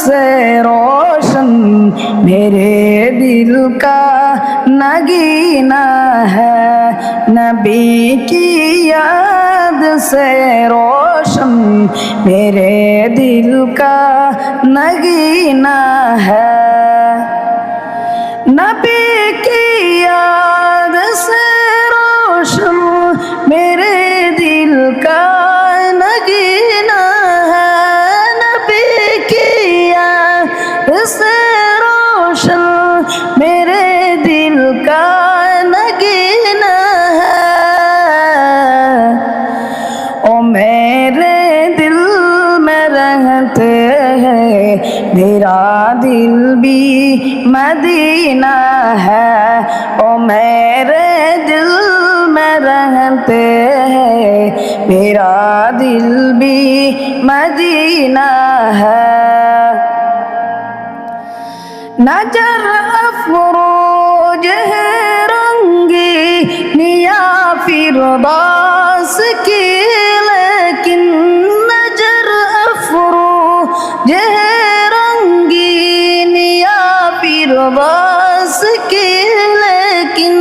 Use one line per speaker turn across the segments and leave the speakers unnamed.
से रोशन मेरे दिल का नगीना है। नबी की याद से रोशन मेरे दिल का नगीना है। नबी की याद से रोशन मेरे दिल का नगीना है। नबी की याद से रोशन मेरे दिल का नगीना है। ओ मेरे दिल में रहते हैं, मेरा दिल भी मदीना है। ओ मेरे दिल में रहते हैं, मेरा दिल भी मदीना है। नजर अफरोज है रंगी निया फिरदौस की, लेकिन नजर अफरोज है रंगी निया फिरदौस की, लेकिन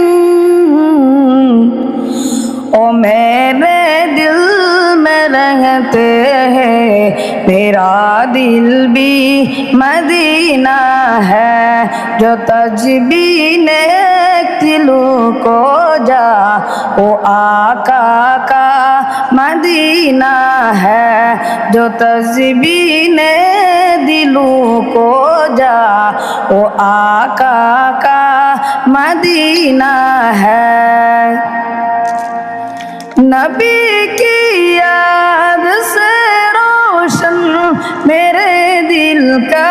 ओ मेरे दिल में रहते हैं, मेरा दिल भी मदीना है। जो तजबीने दिलों को जा वो आका का मदीना है। जो तजबीने दिलों को जा वो आका का मदीना है। नबी की याद से रोशन मेरे दिल का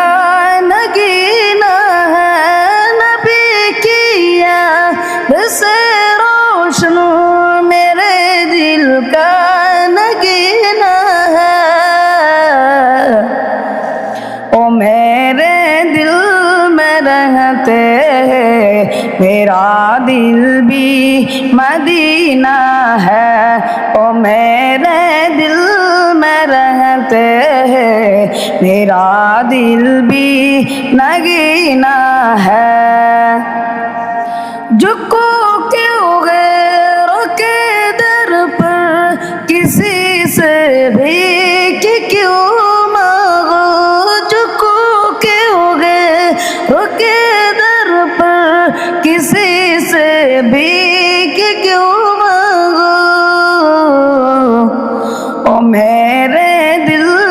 नगीना है। नबी की याद से रोशन मेरे दिल का नगीना है। ओ मेरे दिल में रहते हैं, मेरा दिल भी मदीना है। ओ मेरे दिल में रहते हैं, मेरा दिल भी नगीना है। जुको क्यों गए